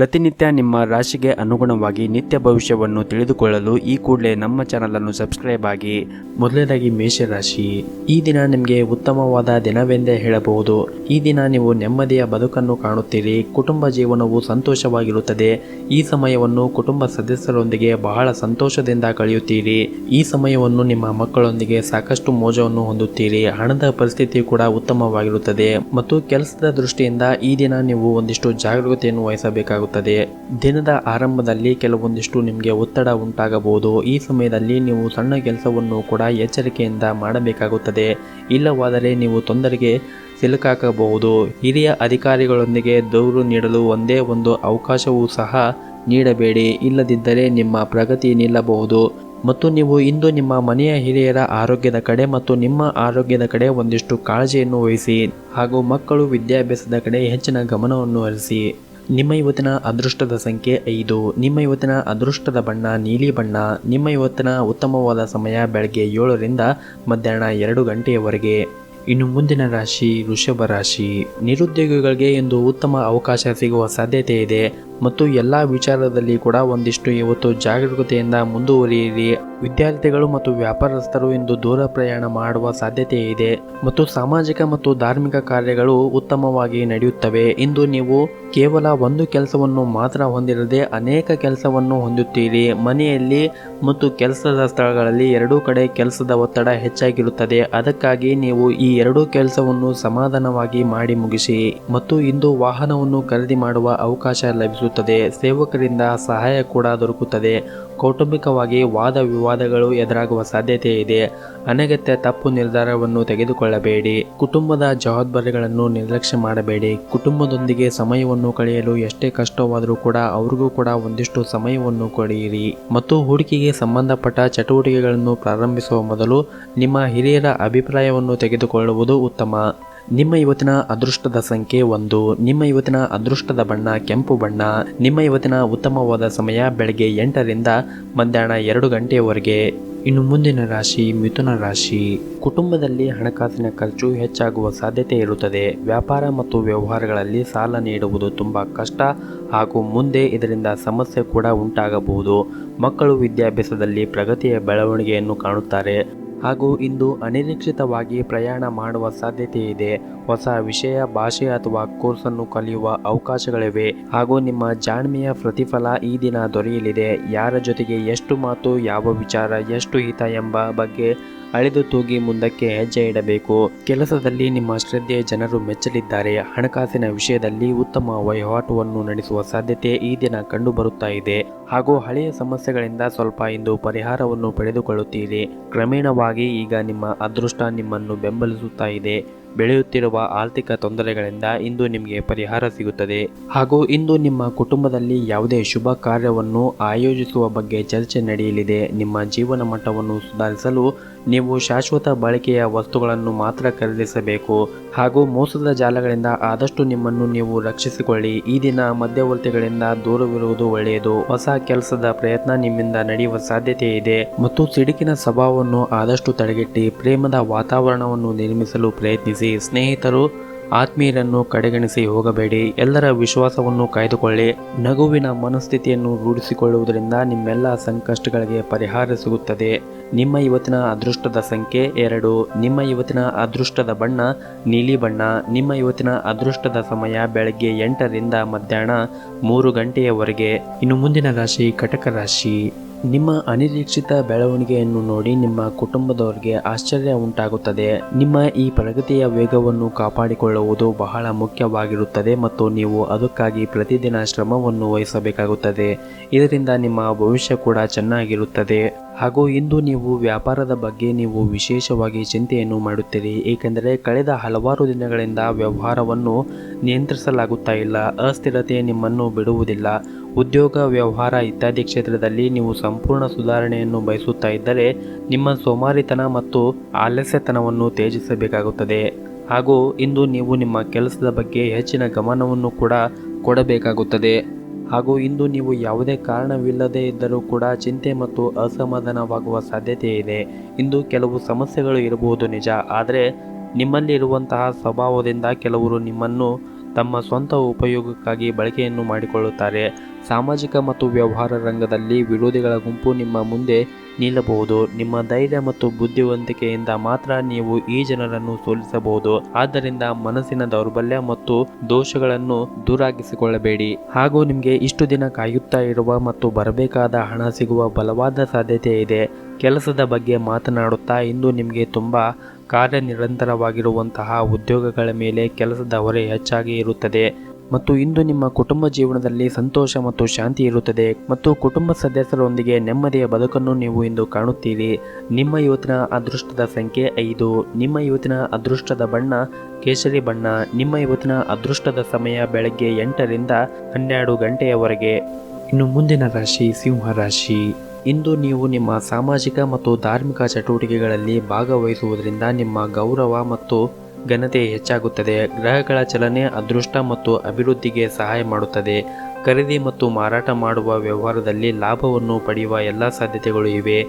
ಪ್ರತಿನಿತ್ಯ ನಿಮ್ಮ ರಾಶಿಗೆ ಅನುಗುಣವಾಗಿ ನಿತ್ಯ ಭವಿಷ್ಯವನ್ನು ತಿಳಿದುಕೊಳ್ಳಲು ಈ ಕೂಡಲೇ ನಮ್ಮ ಚಾನಲನ್ನು ಸಬ್ಸ್ಕ್ರೈಬ್ ಆಗಿ. ಮೊದಲನೇದಾಗಿ ಮೇಷರಾಶಿ. ಈ ದಿನ ನಿಮಗೆ ಉತ್ತಮವಾದ ದಿನವೆಂದೇ ಹೇಳಬಹುದು. ಈ ದಿನ ನೀವು ನೆಮ್ಮದಿಯ ಬದುಕನ್ನು ಕಾಣುತ್ತೀರಿ. ಕುಟುಂಬ ಜೀವನವು ಸಂತೋಷವಾಗಿರುತ್ತದೆ. ಈ ಸಮಯವನ್ನು ಕುಟುಂಬ ಸದಸ್ಯರೊಂದಿಗೆ ಬಹಳ ಸಂತೋಷದಿಂದ ಕಳೆಯುತ್ತೀರಿ. ಈ ಸಮಯವನ್ನು ನಿಮ್ಮ ಮಕ್ಕಳೊಂದಿಗೆ ಸಾಕಷ್ಟು ಮೋಜವನ್ನು ಹೊಂದುತ್ತೀರಿ. ಹಣದ ಪರಿಸ್ಥಿತಿ ಕೂಡ ಉತ್ತಮವಾಗಿರುತ್ತದೆ ಮತ್ತು ಕೆಲಸದ ದೃಷ್ಟಿಯಿಂದ ಈ ದಿನ ನೀವು ಒಂದಿಷ್ಟು ಜಾಗರೂಕತೆಯನ್ನು ವಹಿಸಬೇಕಾಗುತ್ತದೆ. ದಿನದ ಆರಂಭದಲ್ಲಿ ಕೆಲವೊಂದಿಷ್ಟು ನಿಮಗೆ ಒತ್ತಡ ಉಂಟಾಗಬಹುದು. ಈ ಸಮಯದಲ್ಲಿ ನೀವು ಸಣ್ಣ ಕೆಲಸವನ್ನು ಕೂಡ ಎಚ್ಚರಿಕೆಯಿಂದ ಮಾಡಬೇಕಾಗುತ್ತದೆ. ಇಲ್ಲವಾದರೆ ನೀವು ತೊಂದರೆಗೆ ಸಿಲುಕಾಗಬಹುದು. ಹಿರಿಯ ಅಧಿಕಾರಿಗಳೊಂದಿಗೆ ದೂರು ನೀಡಲು ಒಂದೇ ಒಂದು ಅವಕಾಶವೂ ಸಹ ನೀಡಬೇಡಿ. ಇಲ್ಲದಿದ್ದರೆ ನಿಮ್ಮ ಪ್ರಗತಿ ನಿಲ್ಲಬಹುದು. ಮತ್ತು ನೀವು ಇಂದು ನಿಮ್ಮ ಮನೆಯ ಹಿರಿಯರ ಆರೋಗ್ಯದ ಕಡೆ ಮತ್ತು ನಿಮ್ಮ ಆರೋಗ್ಯದ ಕಡೆ ಒಂದಿಷ್ಟು ಕಾಳಜಿಯನ್ನು ವಹಿಸಿ. ಹಾಗೂ ಮಕ್ಕಳು ವಿದ್ಯಾಭ್ಯಾಸದ ಕಡೆ ಹೆಚ್ಚಿನ ಗಮನವನ್ನು ಹರಿಸಿ. ನಿಮ್ಮ ಇವತ್ತಿನ ಅದೃಷ್ಟದ ಸಂಖ್ಯೆ 5. ನಿಮ್ಮ ಇವತ್ತಿನ ಅದೃಷ್ಟದ ಬಣ್ಣ ನೀಲಿ ಬಣ್ಣ. ನಿಮ್ಮ ಇವತ್ತಿನ ಉತ್ತಮವಾದ ಸಮಯ ಬೆಳಗ್ಗೆ 7ರಿಂದ ಮಧ್ಯಾಹ್ನ 2 ಗಂಟೆಯವರೆಗೆ. ಇನ್ನು ಮುಂದಿನ ರಾಶಿ ವೃಷಭ ರಾಶಿ. ನಿರುದ್ಯೋಗಿಗಳಿಗೆ ಇಂದು ಉತ್ತಮ ಅವಕಾಶ ಸಿಗುವ ಸಾಧ್ಯತೆ ಇದೆ ಮತ್ತು ಎಲ್ಲ ವಿಚಾರದಲ್ಲಿ ಕೂಡ ಒಂದಿಷ್ಟು ಇವತ್ತು ಜಾಗರೂಕತೆಯಿಂದ ಮುಂದುವರಿಯಿರಿ. ವಿದ್ಯಾರ್ಥಿಗಳು ಮತ್ತು ವ್ಯಾಪಾರಸ್ಥರು ಇಂದು ದೂರ ಪ್ರಯಾಣ ಮಾಡುವ ಸಾಧ್ಯತೆ ಇದೆ ಮತ್ತು ಸಾಮಾಜಿಕ ಮತ್ತು ಧಾರ್ಮಿಕ ಕಾರ್ಯಗಳು ಉತ್ತಮವಾಗಿ ನಡೆಯುತ್ತವೆ. ಇಂದು ನೀವು ಕೇವಲ ಒಂದು ಕೆಲಸವನ್ನು ಮಾತ್ರ ಹೊಂದಿರದೆ ಅನೇಕ ಕೆಲಸವನ್ನು ಹೊಂದುತ್ತೀರಿ. ಮನೆಯಲ್ಲಿ ಮತ್ತು ಕೆಲಸದ ಸ್ಥಳಗಳಲ್ಲಿ ಎರಡೂ ಕಡೆ ಕೆಲಸದ ಒತ್ತಡ ಹೆಚ್ಚಾಗಿರುತ್ತದೆ. ಅದಕ್ಕಾಗಿ ನೀವು ಈ ಎರಡೂ ಕೆಲಸವನ್ನು ಸಮಾಧಾನವಾಗಿ ಮಾಡಿ ಮುಗಿಸಿ. ಮತ್ತು ಇಂದು ವಾಹನವನ್ನು ಖರೀದಿ ಮಾಡುವ ಅವಕಾಶ ಲಭಿಸುತ್ತದೆ. ಸೇವಕರಿಂದ ಸಹಾಯ ಕೂಡ ದೊರಕುತ್ತದೆ. ಕೌಟುಂಬಿಕವಾಗಿ ವಾದ ವಿವಾದಗಳು ಎದುರಾಗುವ ಸಾಧ್ಯತೆ ಇದೆ. ಅನಗತ್ಯ ತಪ್ಪು ನಿರ್ಧಾರವನ್ನು ತೆಗೆದುಕೊಳ್ಳಬೇಡಿ. ಕುಟುಂಬದ ಜವಾಬ್ದಾರಿಗಳನ್ನು ನಿರ್ಲಕ್ಷ್ಯ ಮಾಡಬೇಡಿ. ಕುಟುಂಬದೊಂದಿಗೆ ಸಮಯವನ್ನು ಕಳೆಯಲು ಎಷ್ಟೇ ಕಷ್ಟವಾದರೂ ಕೂಡ ಅವ್ರಿಗೂ ಕೂಡ ಒಂದಿಷ್ಟು ಸಮಯವನ್ನು ಕೊಡಿರಿ. ಮತ್ತು ಹೂಡಿಕೆಗೆ ಸಂಬಂಧಪಟ್ಟ ಚಟುವಟಿಕೆಗಳನ್ನು ಪ್ರಾರಂಭಿಸುವ ಮೊದಲು ನಿಮ್ಮ ಹಿರಿಯರ ಅಭಿಪ್ರಾಯವನ್ನು ತೆಗೆದುಕೊಳ್ಳುವುದು ಉತ್ತಮ. ನಿಮ್ಮ ಇವತ್ತಿನ ಅದೃಷ್ಟದ ಸಂಖ್ಯೆ 1. ನಿಮ್ಮ ಇವತ್ತಿನ ಅದೃಷ್ಟದ ಬಣ್ಣ ಕೆಂಪು ಬಣ್ಣ. ನಿಮ್ಮ ಇವತ್ತಿನ ಉತ್ತಮವಾದ ಸಮಯ ಬೆಳಗ್ಗೆ 8ರಿಂದ ಮಧ್ಯಾಹ್ನ 2 ಗಂಟೆಯವರೆಗೆ. ಇನ್ನು ಮುಂದಿನ ರಾಶಿ ಮಿಥುನ ರಾಶಿ. ಕುಟುಂಬದಲ್ಲಿ ಹಣಕಾಸಿನ ಖರ್ಚು ಹೆಚ್ಚಾಗುವ ಸಾಧ್ಯತೆ ಇರುತ್ತದೆ. ವ್ಯಾಪಾರ ಮತ್ತು ವ್ಯವಹಾರಗಳಲ್ಲಿ ಸಾಲ ನೀಡುವುದು ತುಂಬ ಕಷ್ಟ ಹಾಗೂ ಮುಂದೆ ಇದರಿಂದ ಸಮಸ್ಯೆ ಕೂಡ ಉಂಟಾಗಬಹುದು. ಮಕ್ಕಳು ವಿದ್ಯಾಭ್ಯಾಸದಲ್ಲಿ ಪ್ರಗತಿಯ ಬೆಳವಣಿಗೆಯನ್ನು ಕಾಣುತ್ತಾರೆ. ಹಾಗೂ ಇಂದು ಅನಿರೀಕ್ಷಿತವಾಗಿ ಪ್ರಯಾಣ ಮಾಡುವ ಸಾಧ್ಯತೆ ಇದೆ. ಹೊಸ ವಿಷಯ, ಭಾಷೆ ಅಥವಾ ಕೋರ್ಸನ್ನು ಕಲಿಯುವ ಅವಕಾಶಗಳಿವೆ. ಹಾಗೂ ನಿಮ್ಮ ಜಾಣ್ಮೆಯ ಪ್ರತಿಫಲ ಈ ದಿನ ದೊರೆಯಲಿದೆ. ಯಾರ ಜೊತೆಗೆ ಎಷ್ಟು ಮಾತು, ಯಾವ ವಿಚಾರ ಎಷ್ಟು ಹಿತ ಎಂಬ ಬಗ್ಗೆ ಅಳೆದು ತೂಗಿ ಮುಂದಕ್ಕೆ ಹೆಜ್ಜೆ ಇಡಬೇಕು. ಕೆಲಸದಲ್ಲಿ ನಿಮ್ಮ ಶ್ರದ್ಧೆ ಜನರು ಮೆಚ್ಚಲಿದ್ದಾರೆ. ಹಣಕಾಸಿನ ವಿಷಯದಲ್ಲಿ ಉತ್ತಮ ವಹಿವಾಟುವನ್ನು ನಡೆಸುವ ಸಾಧ್ಯತೆ ಈ ದಿನ ಕಂಡು ಬರುತ್ತಾ ಇದೆ. ಹಾಗೂ ಹಳೆಯ ಸಮಸ್ಯೆಗಳಿಂದ ಸ್ವಲ್ಪ ಇಂದು ಪರಿಹಾರವನ್ನು ಪಡೆದುಕೊಳ್ಳುತ್ತೀರಿ. ಕ್ರಮೇಣವಾಗಿ ಈಗ ನಿಮ್ಮ ಅದೃಷ್ಟ ನಿಮ್ಮನ್ನು ಬೆಂಬಲಿಸುತ್ತಾ ಇದೆ. ಬೆಳೆಯುತ್ತಿರುವ ಆರ್ಥಿಕ ತೊಂದರೆಗಳಿಂದ ಇಂದು ನಿಮಗೆ ಪರಿಹಾರ ಸಿಗುತ್ತದೆ. ಹಾಗೂ ಇಂದು ನಿಮ್ಮ ಕುಟುಂಬದಲ್ಲಿ ಯಾವುದೇ ಶುಭ ಕಾರ್ಯವನ್ನು ಆಯೋಜಿಸುವ ಬಗ್ಗೆ ಚರ್ಚೆ ನಡೆಯಲಿದೆ. ನಿಮ್ಮ ಜೀವನ ಮಟ್ಟವನ್ನು ಸುಧಾರಿಸಲು ನೀವು ಶಾಶ್ವತ ಬಳಕೆಯ ವಸ್ತುಗಳನ್ನು ಮಾತ್ರ ಖರೀದಿಸಬೇಕು. ಹಾಗೂ ಮೋಸದ ಜಾಲಗಳಿಂದ ಆದಷ್ಟು ನಿಮ್ಮನ್ನು ನೀವು ರಕ್ಷಿಸಿಕೊಳ್ಳಿ. ಈ ದಿನ ಮಧ್ಯವರ್ತಿಗಳಿಂದ ದೂರವಿರುವುದು ಒಳ್ಳೆಯದು. ಹೊಸ ಕೆಲಸದ ಪ್ರಯತ್ನ ನಿಮ್ಮಿಂದ ನಡೆಯುವ ಸಾಧ್ಯತೆ ಇದೆ. ಮತ್ತು ಸಿಡುಕಿನ ಸ್ವಭಾವವನ್ನು ಆದಷ್ಟು ತಡೆಗಟ್ಟಿ ಪ್ರೇಮದ ವಾತಾವರಣವನ್ನು ನಿರ್ಮಿಸಲು ಪ್ರಯತ್ನಿಸಿ. ಸ್ನೇಹಿತರು ಆತ್ಮೀಯರನ್ನು ಕಡೆಗಣಿಸಿ ಹೋಗಬೇಡಿ. ಎಲ್ಲರ ವಿಶ್ವಾಸವನ್ನು ಕಾಯ್ದುಕೊಳ್ಳಿ. ನಗುವಿನ ಮನಸ್ಥಿತಿಯನ್ನು ರೂಢಿಸಿಕೊಳ್ಳುವುದರಿಂದ ನಿಮ್ಮೆಲ್ಲ ಸಂಕಷ್ಟಗಳಿಗೆ ಪರಿಹಾರ ಸಿಗುತ್ತದೆ. ನಿಮ್ಮ ಇವತ್ತಿನ ಅದೃಷ್ಟದ ಸಂಖ್ಯೆ 2. ನಿಮ್ಮ ಇವತ್ತಿನ ಅದೃಷ್ಟದ ಬಣ್ಣ ನೀಲಿ ಬಣ್ಣ. ನಿಮ್ಮ ಇವತ್ತಿನ ಅದೃಷ್ಟದ ಸಮಯ ಬೆಳಗ್ಗೆ 8ರಿಂದ ಮಧ್ಯಾಹ್ನ 3 ಗಂಟೆಯವರೆಗೆ. ಇನ್ನು ಮುಂದಿನ ರಾಶಿ ಕಟಕ ರಾಶಿ. ನಿಮ್ಮ ಅನಿರೀಕ್ಷಿತ ಬೆಳವಣಿಗೆಯನ್ನು ನೋಡಿ ನಿಮ್ಮ ಕುಟುಂಬದವರಿಗೆ ಆಶ್ಚರ್ಯ ಉಂಟಾಗುತ್ತದೆ. ನಿಮ್ಮ ಈ ಪ್ರಗತಿಯ ವೇಗವನ್ನು ಕಾಪಾಡಿಕೊಳ್ಳುವುದು ಬಹಳ ಮುಖ್ಯವಾಗಿರುತ್ತದೆ ಮತ್ತು ನೀವು ಅದಕ್ಕಾಗಿ ಪ್ರತಿದಿನ ಶ್ರಮವನ್ನು ವಹಿಸಬೇಕಾಗುತ್ತದೆ. ಇದರಿಂದ ನಿಮ್ಮ ಭವಿಷ್ಯ ಕೂಡ ಚೆನ್ನಾಗಿರುತ್ತದೆ. ಹಾಗೂ ಇಂದು ನೀವು ವ್ಯಾಪಾರದ ಬಗ್ಗೆ ನೀವು ವಿಶೇಷವಾಗಿ ಚಿಂತೆಯನ್ನು ಮಾಡುತ್ತೀರಿ. ಏಕೆಂದರೆ ಕಳೆದ ಹಲವಾರು ದಿನಗಳಿಂದ ವ್ಯವಹಾರವನ್ನು ನಿಯಂತ್ರಿಸಲಾಗುತ್ತಾ ಇಲ್ಲ. ಅಸ್ಥಿರತೆ ನಿಮ್ಮನ್ನು ಬಿಡುವುದಿಲ್ಲ. ಉದ್ಯೋಗ, ವ್ಯವಹಾರ ಇತ್ಯಾದಿ ಕ್ಷೇತ್ರದಲ್ಲಿ ನೀವು ಸಂಪೂರ್ಣ ಸುಧಾರಣೆಯನ್ನು ಬಯಸುತ್ತಾ ಇದ್ದರೆ ನಿಮ್ಮ ಸೋಮಾರಿತನ ಮತ್ತು ಆಲಸ್ಯತನವನ್ನು ತ್ಯಜಿಸಬೇಕಾಗುತ್ತದೆ. ಹಾಗೂ ಇಂದು ನೀವು ನಿಮ್ಮ ಕೆಲಸದ ಬಗ್ಗೆ ಹೆಚ್ಚಿನ ಗಮನವನ್ನು ಕೂಡ ಕೊಡಬೇಕಾಗುತ್ತದೆ. ಹಾಗೂ ಇಂದು ನೀವು ಯಾವುದೇ ಕಾರಣವಿಲ್ಲದೇ ಇದ್ದರೂ ಕೂಡ ಚಿಂತೆ ಮತ್ತು ಅಸಮಾಧಾನವಾಗುವ ಸಾಧ್ಯತೆ ಇದೆ. ಇಂದು ಕೆಲವು ಸಮಸ್ಯೆಗಳು ಇರಬಹುದು ನಿಜ, ಆದರೆ ನಿಮ್ಮಲ್ಲಿ ಇರುವಂತಹ ಸ್ವಭಾವದಿಂದ ಕೆಲವರು ನಿಮ್ಮನ್ನು ತಮ್ಮ ಸ್ವಂತ ಉಪಯೋಗಕ್ಕಾಗಿ ಬಳಕೆಯನ್ನು ಮಾಡಿಕೊಳ್ಳುತ್ತಾರೆ. ಸಾಮಾಜಿಕ ಮತ್ತು ವ್ಯವಹಾರ ರಂಗದಲ್ಲಿ ವಿರೋಧಿಗಳ ಗುಂಪು ನಿಮ್ಮ ಮುಂದೆ ನಿಲ್ಲಬಹುದು. ನಿಮ್ಮ ಧೈರ್ಯ ಮತ್ತು ಬುದ್ಧಿವಂತಿಕೆಯಿಂದ ಮಾತ್ರ ನೀವು ಈ ಜನರನ್ನು ಸೋಲಿಸಬಹುದು. ಆದ್ದರಿಂದ ಮನಸ್ಸಿನ ದೌರ್ಬಲ್ಯ ಮತ್ತು ದೋಷಗಳನ್ನು ದೂರಾಗಿಸಿಕೊಳ್ಳಬೇಡಿ. ಹಾಗೂ ನಿಮಗೆ ಇಷ್ಟು ದಿನ ಕಾಯುತ್ತಾ ಇರುವ ಮತ್ತು ಬರಬೇಕಾದ ಹಣ ಸಿಗುವ ಬಲವಾದ ಸಾಧ್ಯತೆ ಇದೆ. ಕೆಲಸದ ಬಗ್ಗೆ ಮಾತನಾಡುತ್ತಾ ಇಂದು ನಿಮಗೆ ತುಂಬ ಕಾರ್ಯನಿರಂತರವಾಗಿರುವಂತಹ ಉದ್ಯೋಗಗಳ ಮೇಲೆ ಕೆಲಸದ ಹೊರೆ ಹೆಚ್ಚಾಗಿ ಇರುತ್ತದೆ ಮತ್ತು ಇಂದು ನಿಮ್ಮ ಕುಟುಂಬ ಜೀವನದಲ್ಲಿ ಸಂತೋಷ ಮತ್ತು ಶಾಂತಿ ಇರುತ್ತದೆ ಮತ್ತು ಕುಟುಂಬ ಸದಸ್ಯರೊಂದಿಗೆ ನೆಮ್ಮದಿಯ ಬದುಕನ್ನು ನೀವು ಇಂದು ಕಾಣುತ್ತೀರಿ. ನಿಮ್ಮ ಇವತ್ತಿನ ಅದೃಷ್ಟದ ಸಂಖ್ಯೆ 5. ನಿಮ್ಮ ಇವತ್ತಿನ ಅದೃಷ್ಟದ ಬಣ್ಣ ಕೇಸರಿ ಬಣ್ಣ. ನಿಮ್ಮ ಇವತ್ತಿನ ಅದೃಷ್ಟದ ಸಮಯ ಬೆಳಗ್ಗೆ 8 ರಿಂದ 12 ಗಂಟೆಯವರೆಗೆ. ಇನ್ನು ಮುಂದಿನ ರಾಶಿ ಸಿಂಹ ರಾಶಿ. ಇಂದು ನೀವು ನಿಮ್ಮ ಸಾಮಾಜಿಕ ಮತ್ತು ಧಾರ್ಮಿಕ ಚಟುವಟಿಕೆಗಳಲ್ಲಿ ಭಾಗವಹಿಸುವುದರಿಂದ ನಿಮ್ಮ ಗೌರವ ಮತ್ತು ಘನತೆ ಹೆಚ್ಚಾಗುತ್ತದೆ. ಗ್ರಹಗಳ ಚಲನೆ ಅದೃಷ್ಟ ಮತ್ತು ಅಭಿವೃದ್ಧಿಗೆ ಸಹಾಯ ಮಾಡುತ್ತದೆ. ಖರೀದಿ ಮತ್ತು ಮಾರಾಟ ಮಾಡುವ ವ್ಯವಹಾರದಲ್ಲಿ ಲಾಭವನ್ನು ಪಡೆಯುವ ಎಲ್ಲ ಸಾಧ್ಯತೆಗಳು ಇವೆ.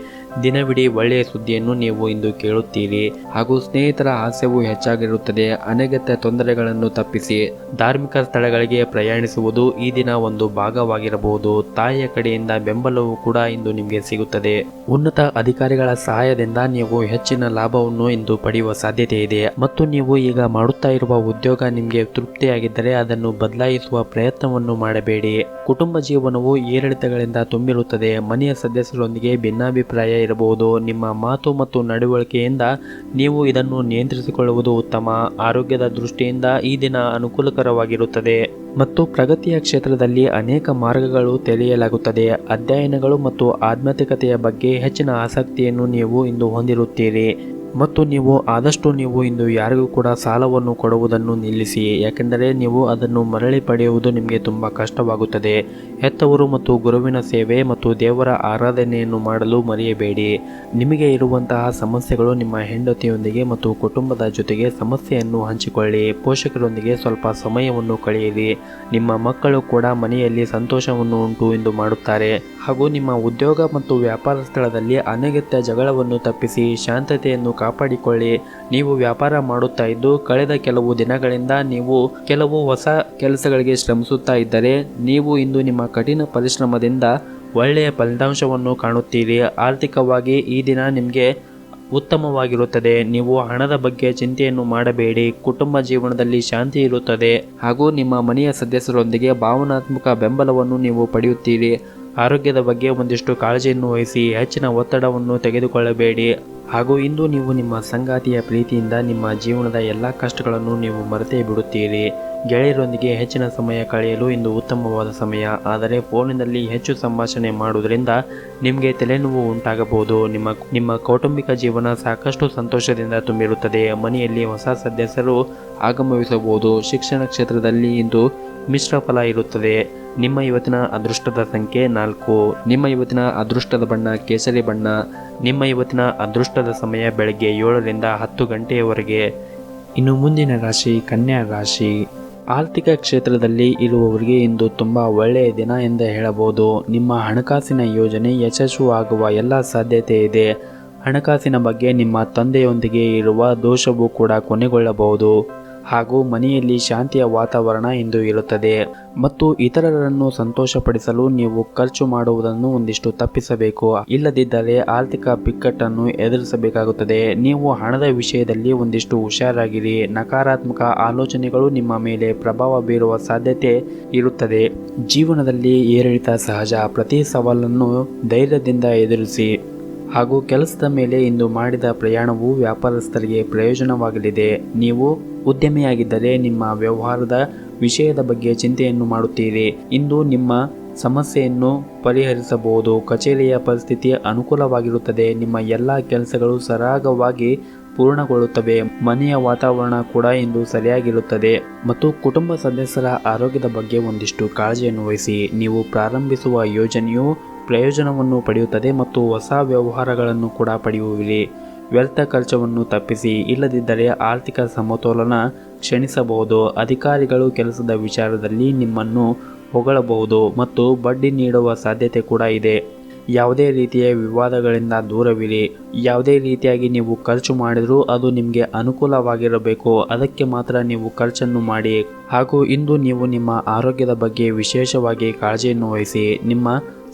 ದಿನವಿಡೀ ಒಳ್ಳೆಯ ಸುದ್ದಿಯನ್ನು ನೀವು ಇಂದು ಕೇಳುತ್ತೀರಿ ಹಾಗೂ ಸ್ನೇಹಿತರ ಹಾಸ್ಯವು ಹೆಚ್ಚಾಗಿರುತ್ತದೆ. ಅನಗತ್ಯ ತೊಂದರೆಗಳನ್ನು ತಪ್ಪಿಸಿ ಧಾರ್ಮಿಕ ಸ್ಥಳಗಳಿಗೆ ಪ್ರಯಾಣಿಸುವುದು ಈ ದಿನ ಒಂದು ಭಾಗವಾಗಿರಬಹುದು. ತಾಯಿಯ ಕಡೆಯಿಂದ ಬೆಂಬಲವು ಕೂಡ ಇಂದು ನಿಮಗೆ ಸಿಗುತ್ತದೆ. ಉನ್ನತ ಅಧಿಕಾರಿಗಳ ಸಹಾಯದಿಂದ ನೀವು ಹೆಚ್ಚಿನ ಲಾಭವನ್ನು ಇಂದು ಪಡೆಯುವ ಸಾಧ್ಯತೆ ಇದೆ ಮತ್ತು ನೀವು ಈಗ ಮಾಡುತ್ತಾ ಇರುವ ಉದ್ಯೋಗ ನಿಮಗೆ ತೃಪ್ತಿಯಾಗಿದ್ದರೆ ಅದನ್ನು ಬದಲಾಯಿಸುವ ಪ್ರಯತ್ನವನ್ನು ಮಾಡಬೇಡಿ. ಕುಟುಂಬ ಜೀವನವು ಏರಿಳಿತಗಳಿಂದ ತುಂಬಿರುತ್ತದೆ. ಮನೆಯ ಸದಸ್ಯರೊಂದಿಗೆ ಭಿನ್ನಾಭಿಪ್ರಾಯ ಇರಬಹುದು. ನಿಮ್ಮ ಮಾತು ಮತ್ತು ನಡವಳಿಕೆಯಿಂದ ನೀವು ಇದನ್ನು ನಿಯಂತ್ರಿಸಿಕೊಳ್ಳುವುದು ಉತ್ತಮ. ಆರೋಗ್ಯದ ದೃಷ್ಟಿಯಿಂದ ಈ ದಿನ ಅನುಕೂಲಕರವಾಗಿರುತ್ತದೆ ಮತ್ತು ಪ್ರಗತಿಯ ಕ್ಷೇತ್ರದಲ್ಲಿ ಅನೇಕ ಮಾರ್ಗಗಳು ತೆರೆಯಲಾಗುತ್ತದೆ. ಅಧ್ಯಯನಗಳು ಮತ್ತು ಆಧ್ಯಾತ್ಮಿಕತೆಯ ಬಗ್ಗೆ ಹೆಚ್ಚಿನ ಆಸಕ್ತಿಯನ್ನು ನೀವು ಇಂದು ಹೊಂದಿರುತ್ತೀರಿ ಮತ್ತು ನೀವು ಇಂದು ಯಾರಿಗೂ ಕೂಡ ಸಾಲವನ್ನು ಕೊಡುವುದನ್ನು ನಿಲ್ಲಿಸಿ, ಯಾಕೆಂದರೆ ನೀವು ಅದನ್ನು ಮರಳಿ ಪಡೆಯುವುದು ನಿಮಗೆ ತುಂಬ ಕಷ್ಟವಾಗುತ್ತದೆ. ಹೆತ್ತವರು ಮತ್ತು ಗುರುವಿನ ಸೇವೆ ಮತ್ತು ದೇವರ ಆರಾಧನೆಯನ್ನು ಮಾಡಲು ಮರೆಯಬೇಡಿ. ನಿಮಗೆ ಇರುವಂತಹ ಸಮಸ್ಯೆಗಳು ನಿಮ್ಮ ಹೆಂಡತಿಯೊಂದಿಗೆ ಮತ್ತು ಕುಟುಂಬದ ಜೊತೆಗೆ ಸಮಸ್ಯೆಯನ್ನು ಹಂಚಿಕೊಳ್ಳಿ. ಪೋಷಕರೊಂದಿಗೆ ಸ್ವಲ್ಪ ಸಮಯವನ್ನು ಕಳೆಯಿರಿ. ನಿಮ್ಮ ಮಕ್ಕಳು ಕೂಡ ಮನೆಯಲ್ಲಿ ಸಂತೋಷವನ್ನು ಉಂಟು ಎಂದು ಮಾಡುತ್ತಾರೆ ಹಾಗೂ ನಿಮ್ಮ ಉದ್ಯೋಗ ಮತ್ತು ವ್ಯಾಪಾರ ಸ್ಥಳದಲ್ಲಿ ಅನಗತ್ಯ ಜಗಳವನ್ನು ತಪ್ಪಿಸಿ ಶಾಂತತೆಯನ್ನು ಕಾಪಾಡಿಕೊಳ್ಳಿ. ನೀವು ವ್ಯಾಪಾರ ಮಾಡುತ್ತಾ ಇದ್ದು ಕಳೆದ ಕೆಲವು ದಿನಗಳಿಂದ ನೀವು ಕೆಲವು ಹೊಸ ಕೆಲಸಗಳಿಗೆ ಶ್ರಮಿಸುತ್ತಾ ಇದ್ದರೆ ನೀವು ಇಂದು ನಿಮ್ಮ ಕಠಿಣ ಪರಿಶ್ರಮದಿಂದ ಒಳ್ಳೆಯ ಫಲಿತಾಂಶವನ್ನು ಕಾಣುತ್ತೀರಿ. ಆರ್ಥಿಕವಾಗಿ ಈ ದಿನ ನಿಮಗೆ ಉತ್ತಮವಾಗಿರುತ್ತದೆ. ನೀವು ಹಣದ ಬಗ್ಗೆ ಚಿಂತೆಯನ್ನು ಮಾಡಬೇಡಿ. ಕುಟುಂಬ ಜೀವನದಲ್ಲಿ ಶಾಂತಿ ಇರುತ್ತದೆ ಹಾಗೂ ನಿಮ್ಮ ಮನೆಯ ಸದಸ್ಯರೊಂದಿಗೆ ಭಾವನಾತ್ಮಕ ಬೆಂಬಲವನ್ನು ನೀವು ಪಡೆಯುತ್ತೀರಿ. ಆರೋಗ್ಯದ ಬಗ್ಗೆ ಒಂದಿಷ್ಟು ಕಾಳಜಿಯನ್ನು ವಹಿಸಿ. ಹೆಚ್ಚಿನ ಒತ್ತಡವನ್ನು ತೆಗೆದುಕೊಳ್ಳಬೇಡಿ ಹಾಗೂ ಇಂದು ನೀವು ನಿಮ್ಮ ಸಂಗಾತಿಯ ಪ್ರೀತಿಯಿಂದ ನಿಮ್ಮ ಜೀವನದ ಎಲ್ಲ ಕಷ್ಟಗಳನ್ನು ನೀವು ಮರೆತೇ ಬಿಡುತ್ತೀರಿ. ಗೆಳೆಯರೊಂದಿಗೆ ಹೆಚ್ಚಿನ ಸಮಯ ಕಳೆಯಲು ಇಂದು ಉತ್ತಮವಾದ ಸಮಯ. ಆದರೆ ಫೋನಿನಲ್ಲಿ ಹೆಚ್ಚು ಸಂಭಾಷಣೆ ಮಾಡುವುದರಿಂದ ನಿಮಗೆ ತಲೆನೋವು ಉಂಟಾಗಬಹುದು. ನಿಮ್ಮ ಕೌಟುಂಬಿಕ ಜೀವನ ಸಾಕಷ್ಟು ಸಂತೋಷದಿಂದ ತುಂಬಿರುತ್ತದೆ. ಮನೆಯಲ್ಲಿ ಹೊಸ ಸದಸ್ಯರು ಆಗಮಿಸಬಹುದು. ಶಿಕ್ಷಣ ಕ್ಷೇತ್ರದಲ್ಲಿ ಇಂದು ಮಿಶ್ರ ಫಲ ಇರುತ್ತದೆ. ನಿಮ್ಮ ಇವತ್ತಿನ ಅದೃಷ್ಟದ ಸಂಖ್ಯೆ 4. ನಿಮ್ಮ ಇವತ್ತಿನ ಅದೃಷ್ಟದ ಬಣ್ಣ ಕೇಸರಿ ಬಣ್ಣ. ನಿಮ್ಮ ಇವತ್ತಿನ ಅದೃಷ್ಟದ ಸಮಯ ಬೆಳಗ್ಗೆ 7 ರಿಂದ 10 ಗಂಟೆಯವರೆಗೆ. ಇನ್ನು ಮುಂದಿನ ರಾಶಿ ಕನ್ಯಾ ರಾಶಿ. ಆರ್ಥಿಕ ಕ್ಷೇತ್ರದಲ್ಲಿ ಇರುವವರಿಗೆ ಇಂದು ತುಂಬ ಒಳ್ಳೆಯ ದಿನ ಎಂದು ಹೇಳಬಹುದು. ನಿಮ್ಮ ಹಣಕಾಸಿನ ಯೋಜನೆ ಯಶಸ್ವಿಯಾಗುವ ಎಲ್ಲ ಸಾಧ್ಯತೆ ಇದೆ. ಹಣಕಾಸಿನ ಬಗ್ಗೆ ನಿಮ್ಮ ತಂದೆಯೊಂದಿಗೆ ಇರುವ ದೋಷವು ಕೂಡ ಕೊನೆಗೊಳ್ಳಬಹುದು ಹಾಗೂ ಮನೆಯಲ್ಲಿ ಶಾಂತಿಯ ವಾತಾವರಣ ಇಂದು ಇರುತ್ತದೆ ಮತ್ತು ಇತರರನ್ನು ಸಂತೋಷಪಡಿಸಲು ನೀವು ಖರ್ಚು ಮಾಡುವುದನ್ನು ಒಂದಿಷ್ಟು ತಪ್ಪಿಸಬೇಕು. ಇಲ್ಲದಿದ್ದರೆ ಆರ್ಥಿಕ ಬಿಕ್ಕಟ್ಟನ್ನು ಎದುರಿಸಬೇಕಾಗುತ್ತದೆ. ನೀವು ಹಣದ ವಿಷಯದಲ್ಲಿ ಒಂದಿಷ್ಟು ಹುಷಾರಾಗಿರಿ. ನಕಾರಾತ್ಮಕ ಆಲೋಚನೆಗಳು ನಿಮ್ಮ ಮೇಲೆ ಪ್ರಭಾವ ಬೀರುವ ಸಾಧ್ಯತೆ ಇರುತ್ತದೆ. ಜೀವನದಲ್ಲಿ ಏರಿಳಿತ ಸಹಜ. ಪ್ರತಿ ಸವಾಲನ್ನು ಧೈರ್ಯದಿಂದ ಎದುರಿಸಿ ಹಾಗೂ ಕೆಲಸದ ಮೇಲೆ ಇಂದು ಮಾಡಿದ ಪ್ರಯಾಣವು ವ್ಯಾಪಾರಸ್ಥರಿಗೆ ಪ್ರಯೋಜನವಾಗಲಿದೆ. ನೀವು ಉದ್ಯಮಿಯಾಗಿದ್ದರೆ ನಿಮ್ಮ ವ್ಯವಹಾರದ ವಿಷಯದ ಬಗ್ಗೆ ಚಿಂತೆಯನ್ನು ಮಾಡುತ್ತೀರಿ. ಇಂದು ನಿಮ್ಮ ಸಮಸ್ಯೆಯನ್ನು ಪರಿಹರಿಸಬಹುದು. ಕಚೇರಿಯ ಪರಿಸ್ಥಿತಿ ಅನುಕೂಲವಾಗಿರುತ್ತದೆ. ನಿಮ್ಮ ಎಲ್ಲ ಕೆಲಸಗಳು ಸರಾಗವಾಗಿ ಪೂರ್ಣಗೊಳ್ಳುತ್ತವೆ. ಮನೆಯ ವಾತಾವರಣ ಕೂಡ ಇಂದು ಸರಿಯಾಗಿರುತ್ತದೆ ಮತ್ತು ಕುಟುಂಬ ಸದಸ್ಯರ ಆರೋಗ್ಯದ ಬಗ್ಗೆ ಒಂದಿಷ್ಟು ಕಾಳಜಿಯನ್ನು ವಹಿಸಿ. ನೀವು ಪ್ರಾರಂಭಿಸುವ ಯೋಜನೆಯು ಪ್ರಯೋಜನವನ್ನು ಪಡೆಯುತ್ತದೆ ಮತ್ತು ಹೊಸ ವ್ಯವಹಾರಗಳನ್ನು ಕೂಡ ಪಡೆಯುವಿರಿ. ವ್ಯರ್ಥ ಖರ್ಚವನ್ನು ತಪ್ಪಿಸಿ. ಇಲ್ಲದಿದ್ದರೆ ಆರ್ಥಿಕ ಸಮತೋಲನ ಕ್ಷೀಣಿಸಬಹುದು. ಅಧಿಕಾರಿಗಳು ಕೆಲಸದ ವಿಚಾರದಲ್ಲಿ ನಿಮ್ಮನ್ನು ಹೊಗಳಬಹುದು ಮತ್ತು ಬಡ್ಡಿ ನೀಡುವ ಸಾಧ್ಯತೆ ಕೂಡ ಇದೆ. ಯಾವುದೇ ರೀತಿಯ ವಿವಾದಗಳಿಂದ ದೂರವಿರಿ. ಯಾವುದೇ ರೀತಿಯಾಗಿ ನೀವು ಖರ್ಚು ಮಾಡಿದರೂ ಅದು ನಿಮಗೆ ಅನುಕೂಲವಾಗಿರಬೇಕು, ಅದಕ್ಕೆ ಮಾತ್ರ ನೀವು ಖರ್ಚನ್ನು ಮಾಡಿ. ಹಾಗೂ ಇಂದು ನೀವು ನಿಮ್ಮ ಆರೋಗ್ಯದ ಬಗ್ಗೆ ವಿಶೇಷವಾಗಿ ಕಾಳಜಿಯನ್ನು ವಹಿಸಿ. ನಿಮ್ಮ